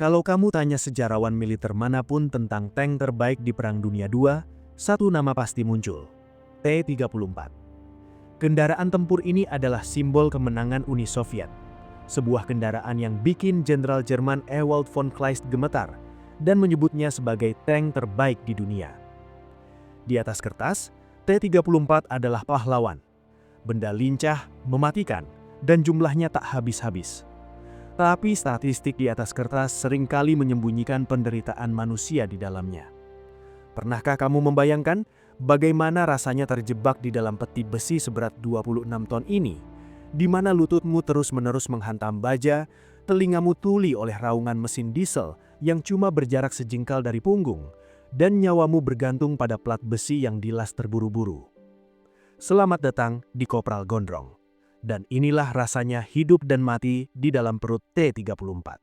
Kalau kamu tanya sejarawan militer manapun tentang tank terbaik di Perang Dunia II, satu nama pasti muncul: T-34. Kendaraan tempur ini adalah simbol kemenangan Uni Soviet. Sebuah kendaraan yang bikin Jenderal Jerman Ewald von Kleist gemetar dan menyebutnya sebagai tank terbaik di dunia. Di atas kertas, T-34 adalah pahlawan. Benda lincah, mematikan, dan jumlahnya tak habis-habis. Tapi statistik di atas kertas seringkali menyembunyikan penderitaan manusia di dalamnya. Pernahkah kamu membayangkan bagaimana rasanya terjebak di dalam peti besi seberat 26 ton ini, di mana lututmu terus-menerus menghantam baja, telingamu tuli oleh raungan mesin diesel yang cuma berjarak sejengkal dari punggung, dan nyawamu bergantung pada plat besi yang dilas terburu-buru? Selamat datang di Kopral Gondrong. Dan inilah rasanya hidup dan mati di dalam perut T-34.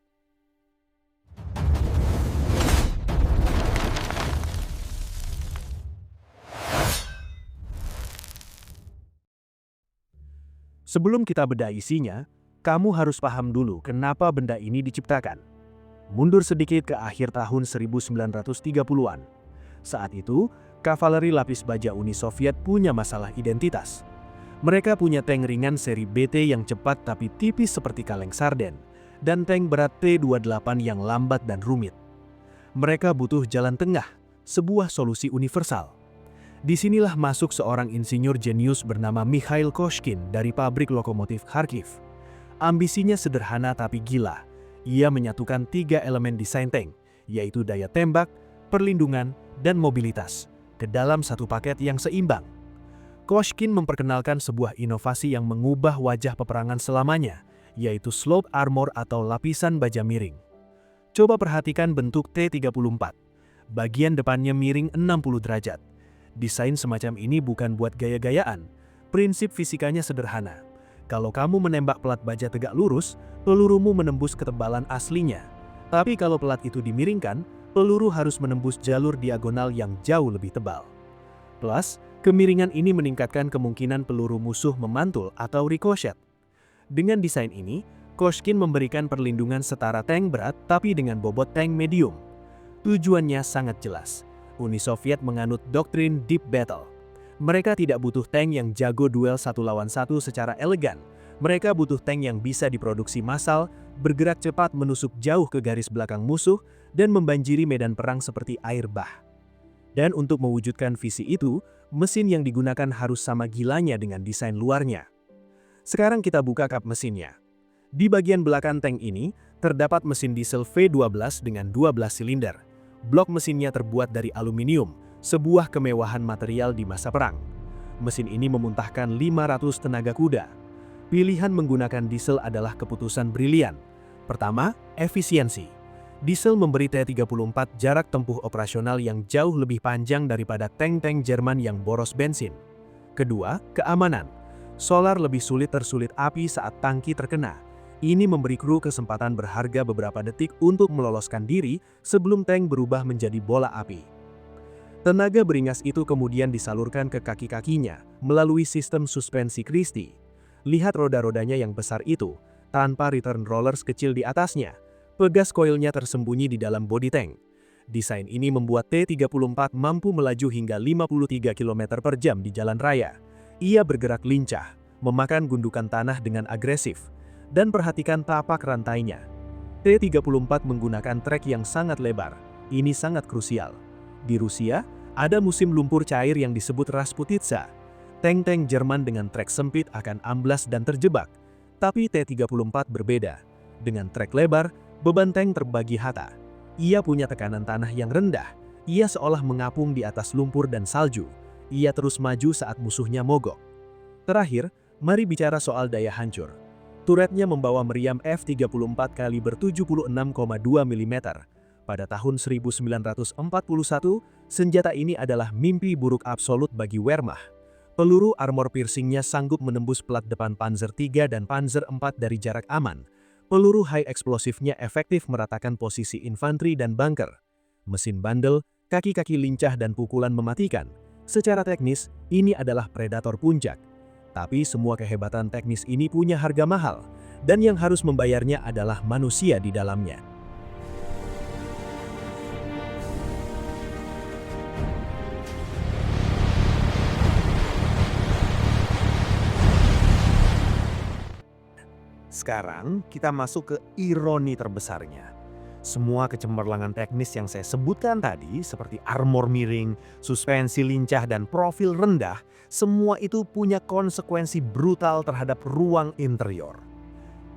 Sebelum kita bedah isinya, kamu harus paham dulu kenapa benda ini diciptakan. Mundur sedikit ke akhir tahun 1930-an. Saat itu, kavaleri lapis baja Uni Soviet punya masalah identitas. Mereka punya tank ringan seri BT yang cepat tapi tipis seperti kaleng sarden, dan tank berat T-28 yang lambat dan rumit. Mereka butuh jalan tengah, sebuah solusi universal. Disinilah masuk seorang insinyur jenius bernama Mikhail Koshkin dari pabrik lokomotif Kharkiv. Ambisinya sederhana tapi gila. Ia menyatukan 3 elemen desain tank, yaitu daya tembak, perlindungan, dan mobilitas, ke dalam satu paket yang seimbang. Koshkin memperkenalkan sebuah inovasi yang mengubah wajah peperangan selamanya, yaitu slope armor atau lapisan baja miring. Coba perhatikan bentuk T-34. Bagian depannya miring 60 derajat. Desain semacam ini bukan buat gaya-gayaan. Prinsip fisikanya sederhana. Kalau kamu menembak pelat baja tegak lurus, pelurumu menembus ketebalan aslinya. Tapi kalau pelat itu dimiringkan, peluru harus menembus jalur diagonal yang jauh lebih tebal. Plus, kemiringan ini meningkatkan kemungkinan peluru musuh memantul atau ricochet. Dengan desain ini, Koshkin memberikan perlindungan setara tank berat tapi dengan bobot tank medium. Tujuannya sangat jelas. Uni Soviet menganut doktrin deep battle. Mereka tidak butuh tank yang jago duel satu lawan satu secara elegan. Mereka butuh tank yang bisa diproduksi massal, bergerak cepat menusuk jauh ke garis belakang musuh, dan membanjiri medan perang seperti air bah. Dan untuk mewujudkan visi itu, mesin yang digunakan harus sama gilanya dengan desain luarnya. Sekarang kita buka kap mesinnya. Di bagian belakang tank ini, terdapat mesin diesel V12 dengan 12 silinder. Blok mesinnya terbuat dari aluminium, sebuah kemewahan material di masa perang. Mesin ini memuntahkan 500 tenaga kuda. Pilihan menggunakan diesel adalah keputusan brilian. Pertama, efisiensi. Diesel memberi T-34 jarak tempuh operasional yang jauh lebih panjang daripada tank-tank Jerman yang boros bensin. Kedua, keamanan. Solar lebih sulit tersulit api saat tangki terkena. Ini memberi kru kesempatan berharga beberapa detik untuk meloloskan diri sebelum tank berubah menjadi bola api. Tenaga beringas itu kemudian disalurkan ke kaki-kakinya melalui sistem suspensi Christie. Lihat roda-rodanya yang besar itu, tanpa return rollers kecil di atasnya. Pegas koilnya tersembunyi di dalam bodi tank. Desain ini membuat T-34 mampu melaju hingga 53 km per jam di jalan raya. Ia bergerak lincah, memakan gundukan tanah dengan agresif. Dan perhatikan tapak rantainya. T-34 menggunakan trek yang sangat lebar. Ini sangat krusial. Di Rusia, ada musim lumpur cair yang disebut Rasputitsa. Tank-tank Jerman dengan trek sempit akan amblas dan terjebak. Tapi T-34 berbeda. Dengan trek lebar, beban tank terbagi rata. Ia punya tekanan tanah yang rendah. Ia seolah mengapung di atas lumpur dan salju. Ia terus maju saat musuhnya mogok. Terakhir, mari bicara soal daya hancur. Turretnya membawa meriam F-34 kaliber 76,2 mm. Pada tahun 1941, senjata ini adalah mimpi buruk absolut bagi Wehrmacht. Peluru armor piercingnya sanggup menembus plat depan Panzer III dan Panzer IV dari jarak aman. Peluru high eksplosifnya efektif meratakan posisi infanteri dan bunker. Mesin bandel, kaki-kaki lincah dan pukulan mematikan. Secara teknis, ini adalah predator puncak. Tapi semua kehebatan teknis ini punya harga mahal, dan yang harus membayarnya adalah manusia di dalamnya. Sekarang kita masuk ke ironi terbesarnya. Semua kecemerlangan teknis yang saya sebutkan tadi, seperti armor miring, suspensi lincah, dan profil rendah, semua itu punya konsekuensi brutal terhadap ruang interior.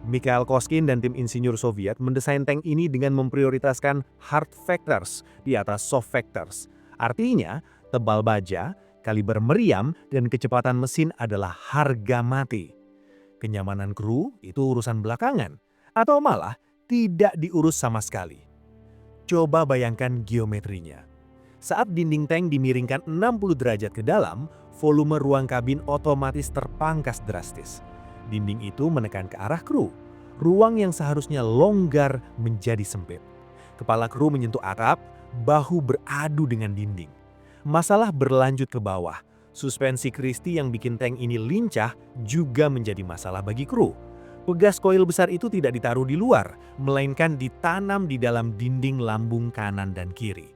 Mikhail Koskin dan tim insinyur Soviet mendesain tank ini dengan memprioritaskan hard factors di atas soft factors. Artinya, tebal baja, kaliber meriam, dan kecepatan mesin adalah harga mati. Kenyamanan kru itu urusan belakangan, atau malah tidak diurus sama sekali. Coba bayangkan geometrinya. Saat dinding tank dimiringkan 60 derajat ke dalam, volume ruang kabin otomatis terpangkas drastis. Dinding itu menekan ke arah kru. Ruang yang seharusnya longgar menjadi sempit. Kepala kru menyentuh atap, bahu beradu dengan dinding. Masalah berlanjut ke bawah. Suspensi Christie yang bikin tank ini lincah juga menjadi masalah bagi kru. Pegas koil besar itu tidak ditaruh di luar, melainkan ditanam di dalam dinding lambung kanan dan kiri.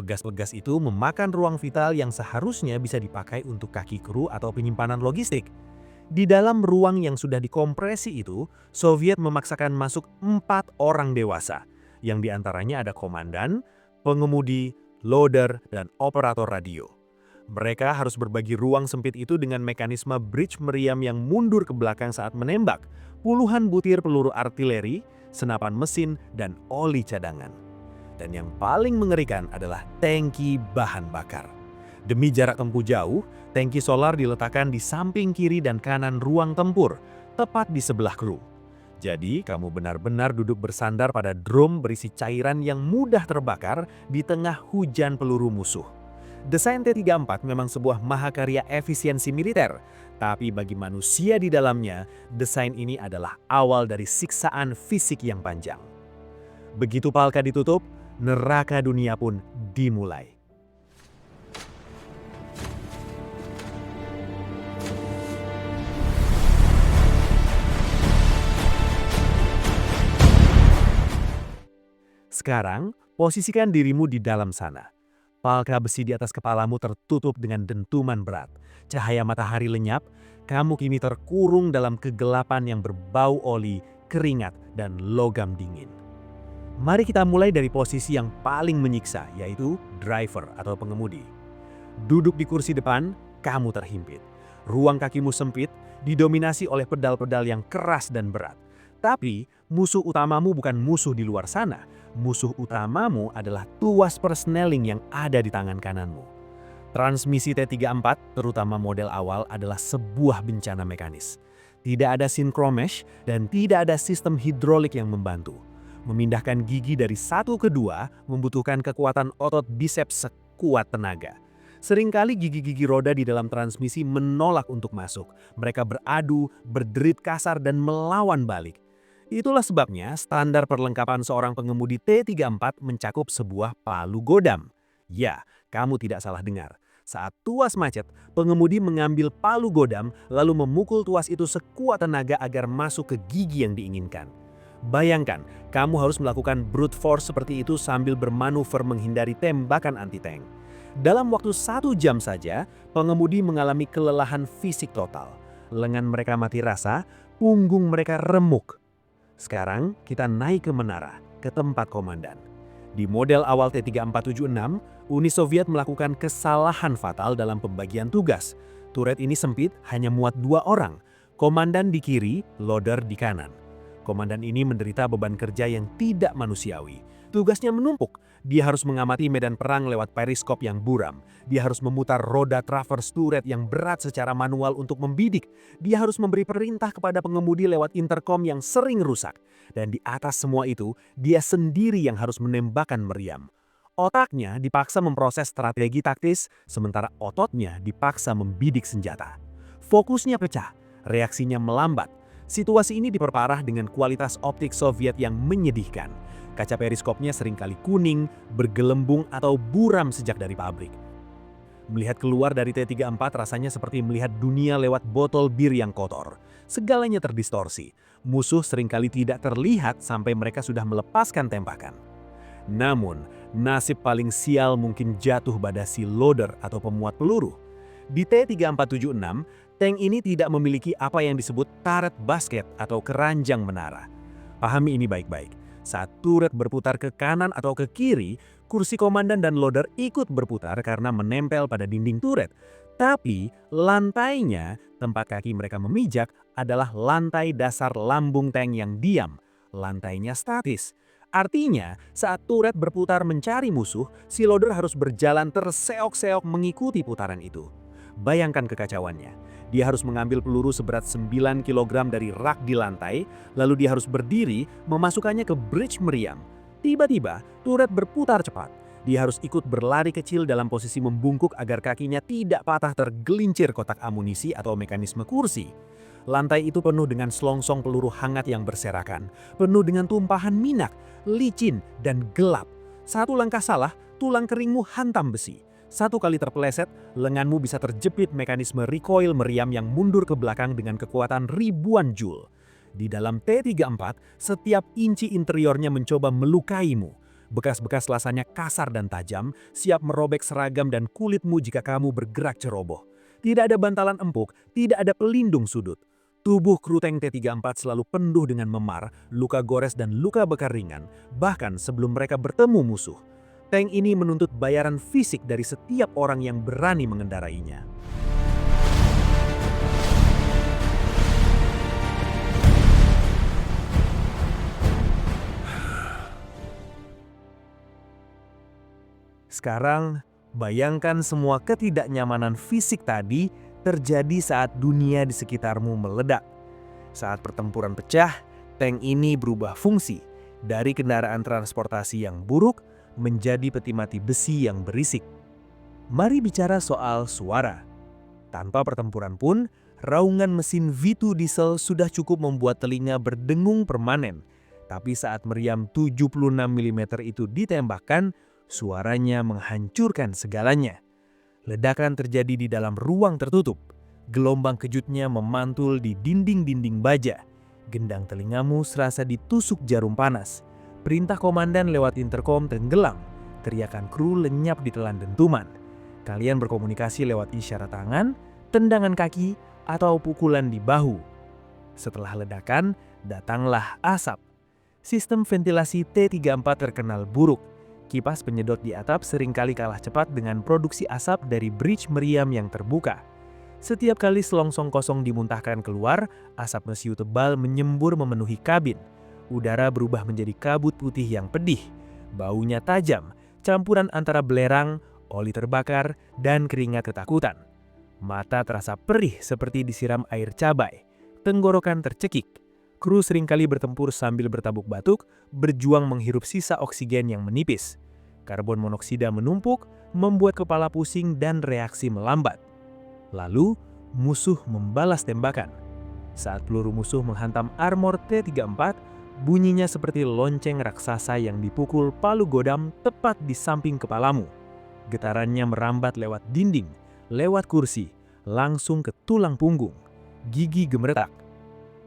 Pegas-pegas itu memakan ruang vital yang seharusnya bisa dipakai untuk kaki kru atau penyimpanan logistik. Di dalam ruang yang sudah dikompresi itu, Soviet memaksakan masuk 4 orang dewasa, yang diantaranya ada komandan, pengemudi, loader, dan operator radio. Mereka harus berbagi ruang sempit itu dengan mekanisme bridge meriam yang mundur ke belakang saat menembak, puluhan butir peluru artileri, senapan mesin, dan oli cadangan. Dan yang paling mengerikan adalah tangki bahan bakar. Demi jarak tempuh jauh, tangki solar diletakkan di samping kiri dan kanan ruang tempur, tepat di sebelah kru. Jadi, kamu benar-benar duduk bersandar pada drum berisi cairan yang mudah terbakar di tengah hujan peluru musuh. Desain T-34 memang sebuah mahakarya efisiensi militer, tapi bagi manusia di dalamnya, desain ini adalah awal dari siksaan fisik yang panjang. Begitu palka ditutup, neraka dunia pun dimulai. Sekarang, posisikan dirimu di dalam sana. Palka besi di atas kepalamu tertutup dengan dentuman berat. Cahaya matahari lenyap, kamu kini terkurung dalam kegelapan yang berbau oli, keringat, dan logam dingin. Mari kita mulai dari posisi yang paling menyiksa, yaitu driver atau pengemudi. Duduk di kursi depan, kamu terhimpit. Ruang kakimu sempit, didominasi oleh pedal-pedal yang keras dan berat. Tapi, musuh utamamu bukan musuh di luar sana. Musuh utamamu adalah tuas persneling yang ada di tangan kananmu. Transmisi T-34, terutama model awal, adalah sebuah bencana mekanis. Tidak ada syncromesh dan tidak ada sistem hidrolik yang membantu. Memindahkan gigi dari satu ke dua membutuhkan kekuatan otot biceps sekuat tenaga. Seringkali gigi-gigi roda di dalam transmisi menolak untuk masuk. Mereka beradu, berderit kasar, dan melawan balik. Itulah sebabnya standar perlengkapan seorang pengemudi T-34 mencakup sebuah palu godam. Ya, kamu tidak salah dengar. Saat tuas macet, pengemudi mengambil palu godam lalu memukul tuas itu sekuat tenaga agar masuk ke gigi yang diinginkan. Bayangkan, kamu harus melakukan brute force seperti itu sambil bermanuver menghindari tembakan anti-tank. Dalam waktu 1 jam saja, pengemudi mengalami kelelahan fisik total. Lengan mereka mati rasa, punggung mereka remuk. Sekarang kita naik ke menara, ke tempat komandan. Di model awal T-3476, Uni Soviet melakukan kesalahan fatal dalam pembagian tugas. Turret ini sempit, hanya muat 2 orang. Komandan di kiri, loader di kanan. Komandan ini menderita beban kerja yang tidak manusiawi. Tugasnya menumpuk. Dia harus mengamati medan perang lewat periskop yang buram. Dia harus memutar roda traverse turret yang berat secara manual untuk membidik. Dia harus memberi perintah kepada pengemudi lewat intercom yang sering rusak. Dan di atas semua itu, dia sendiri yang harus menembakkan meriam. Otaknya dipaksa memproses strategi taktis, sementara ototnya dipaksa membidik senjata. Fokusnya pecah, reaksinya melambat. Situasi ini diperparah dengan kualitas optik Soviet yang menyedihkan. Kaca periskopnya seringkali kuning, bergelembung, atau buram sejak dari pabrik. Melihat keluar dari T-34 rasanya seperti melihat dunia lewat botol bir yang kotor. Segalanya terdistorsi. Musuh seringkali tidak terlihat sampai mereka sudah melepaskan tembakan. Namun, nasib paling sial mungkin jatuh pada si loader atau pemuat peluru. Di T-3476, Tank ini tidak memiliki apa yang disebut turret basket atau keranjang menara. Pahami ini baik-baik. Saat turret berputar ke kanan atau ke kiri, kursi komandan dan loader ikut berputar karena menempel pada dinding turret. Tapi lantainya, tempat kaki mereka memijak, adalah lantai dasar lambung tank yang diam. Lantainya statis. Artinya, saat turret berputar mencari musuh, si loader harus berjalan terseok-seok mengikuti putaran itu. Bayangkan kekacauannya. Dia harus mengambil peluru seberat 9 kg dari rak di lantai, lalu dia harus berdiri memasukkannya ke bridge meriam. Tiba-tiba, turret berputar cepat. Dia harus ikut berlari kecil dalam posisi membungkuk agar kakinya tidak patah tergelincir kotak amunisi atau mekanisme kursi. Lantai itu penuh dengan selongsong peluru hangat yang berserakan, penuh dengan tumpahan minyak, licin, dan gelap. Satu langkah salah, tulang keringmu hantam besi. Satu kali terpeleset, lenganmu bisa terjepit mekanisme recoil meriam yang mundur ke belakang dengan kekuatan ribuan joule. Di dalam T-34, setiap inci interiornya mencoba melukaimu. Bekas-bekas lasanya kasar dan tajam, siap merobek seragam dan kulitmu jika kamu bergerak ceroboh. Tidak ada bantalan empuk, tidak ada pelindung sudut. Tubuh kru tank T-34 selalu penuh dengan memar, luka gores dan luka bakar ringan, bahkan sebelum mereka bertemu musuh. Tank ini menuntut bayaran fisik dari setiap orang yang berani mengendarainya. Sekarang, bayangkan semua ketidaknyamanan fisik tadi terjadi saat dunia di sekitarmu meledak. Saat pertempuran pecah, tank ini berubah fungsi dari kendaraan transportasi yang buruk menjadi peti mati besi yang berisik. Mari bicara soal suara. Tanpa pertempuran pun, raungan mesin V2 diesel sudah cukup membuat telinga berdengung permanen. Tapi saat meriam 76 mm itu ditembakkan, suaranya menghancurkan segalanya. Ledakan terjadi di dalam ruang tertutup. Gelombang kejutnya memantul di dinding-dinding baja. Gendang telingamu serasa ditusuk jarum panas. Perintah komandan lewat interkom tenggelam. Teriakan kru lenyap ditelan dentuman. Kalian berkomunikasi lewat isyarat tangan, tendangan kaki, atau pukulan di bahu. Setelah ledakan, datanglah asap. Sistem ventilasi T-34 terkenal buruk. Kipas penyedot di atap seringkali kalah cepat dengan produksi asap dari bridge meriam yang terbuka. Setiap kali selongsong kosong dimuntahkan keluar, asap mesiu tebal menyembur memenuhi kabin. Udara berubah menjadi kabut putih yang pedih. Baunya tajam, campuran antara belerang, oli terbakar, dan keringat ketakutan. Mata terasa perih seperti disiram air cabai. Tenggorokan tercekik. Kru seringkali bertempur sambil bertabuk batuk, berjuang menghirup sisa oksigen yang menipis. Karbon monoksida menumpuk, membuat kepala pusing dan reaksi melambat. Lalu, musuh membalas tembakan. Saat peluru musuh menghantam armor T-34, bunyinya seperti lonceng raksasa yang dipukul palu godam tepat di samping kepalamu. Getarannya merambat lewat dinding, lewat kursi, langsung ke tulang punggung. Gigi gemeretak.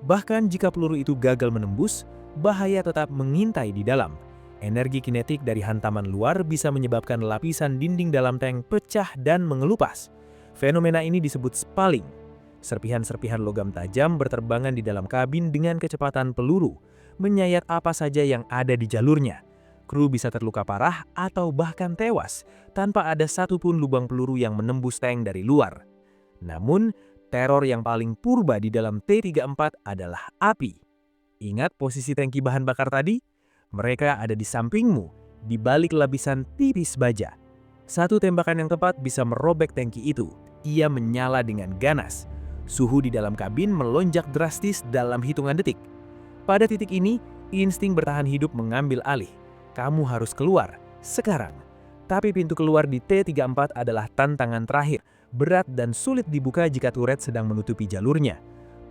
Bahkan jika peluru itu gagal menembus, bahaya tetap mengintai di dalam. Energi kinetik dari hantaman luar bisa menyebabkan lapisan dinding dalam tank pecah dan mengelupas. Fenomena ini disebut spalling. Serpihan-serpihan logam tajam berterbangan di dalam kabin dengan kecepatan peluru, menyayat apa saja yang ada di jalurnya. Kru bisa terluka parah atau bahkan tewas, tanpa ada satupun lubang peluru yang menembus tank dari luar. Namun, teror yang paling purba di dalam T-34 adalah api. Ingat posisi tangki bahan bakar tadi? Mereka ada di sampingmu, di balik lapisan tipis baja. Satu tembakan yang tepat bisa merobek tangki itu. Ia menyala dengan ganas. Suhu di dalam kabin melonjak drastis dalam hitungan detik. Pada titik ini, insting bertahan hidup mengambil alih. Kamu harus keluar, sekarang. Tapi pintu keluar di T-34 adalah tantangan terakhir, berat dan sulit dibuka jika turret sedang menutupi jalurnya.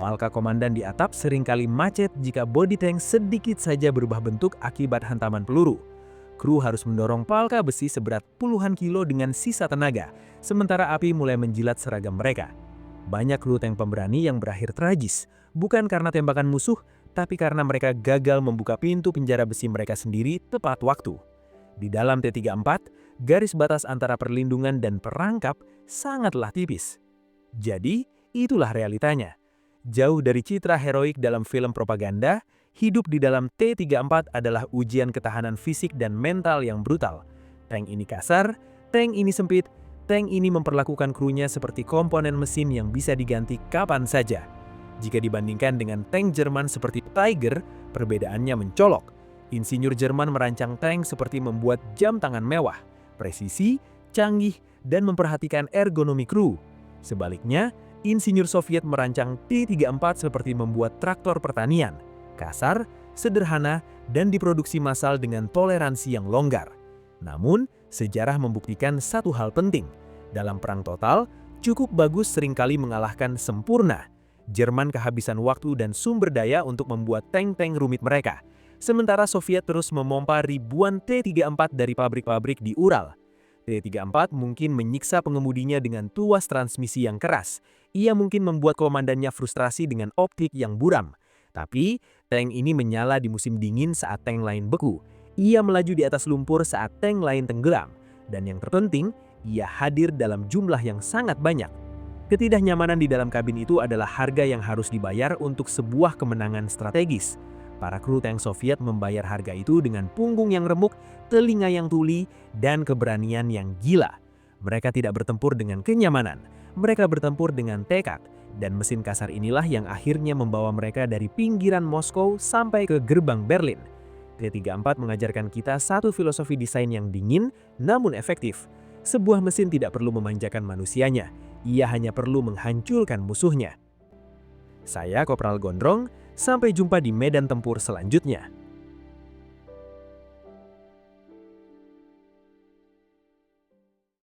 Palka komandan di atap seringkali macet jika bodi tank sedikit saja berubah bentuk akibat hantaman peluru. Kru harus mendorong palka besi seberat puluhan kilo dengan sisa tenaga, sementara api mulai menjilat seragam mereka. Banyak kru tank pemberani yang berakhir tragis, bukan karena tembakan musuh, tapi karena mereka gagal membuka pintu penjara besi mereka sendiri tepat waktu. Di dalam T-34, garis batas antara perlindungan dan perangkap sangatlah tipis. Jadi, Itulah realitanya. Jauh dari citra heroik dalam film propaganda, hidup di dalam T-34 adalah ujian ketahanan fisik dan mental yang brutal. Tank ini kasar, tank ini sempit, tank ini memperlakukan krunya seperti komponen mesin yang bisa diganti kapan saja. Jika dibandingkan dengan tank Jerman seperti Tiger, perbedaannya mencolok. Insinyur Jerman merancang tank seperti membuat jam tangan mewah, presisi, canggih, dan memperhatikan ergonomi kru. Sebaliknya, Insinyur Soviet merancang T-34 seperti membuat traktor pertanian, kasar, sederhana, dan diproduksi massal dengan toleransi yang longgar. Namun, sejarah membuktikan satu hal penting. Dalam perang total, cukup bagus seringkali mengalahkan sempurna. Jerman kehabisan waktu dan sumber daya untuk membuat tank-tank rumit mereka. Sementara Soviet terus memompa ribuan T-34 dari pabrik-pabrik di Ural. T-34 mungkin menyiksa pengemudinya dengan tuas transmisi yang keras. Ia mungkin membuat komandannya frustrasi dengan optik yang buram. Tapi, tank ini menyala di musim dingin saat tank lain beku. Ia melaju di atas lumpur saat tank lain tenggelam. Dan yang terpenting, ia hadir dalam jumlah yang sangat banyak. Ketidaknyamanan di dalam kabin itu adalah harga yang harus dibayar untuk sebuah kemenangan strategis. Para kru tank Soviet membayar harga itu dengan punggung yang remuk, telinga yang tuli, dan keberanian yang gila. Mereka tidak bertempur dengan kenyamanan, mereka bertempur dengan tekad, dan mesin kasar inilah yang akhirnya membawa mereka dari pinggiran Moskow sampai ke gerbang Berlin. T-34 mengajarkan kita satu filosofi desain yang dingin namun efektif. Sebuah mesin tidak perlu memanjakan manusianya, ia hanya perlu menghancurkan musuhnya. Saya Kopral Gondrong, sampai jumpa di medan tempur selanjutnya.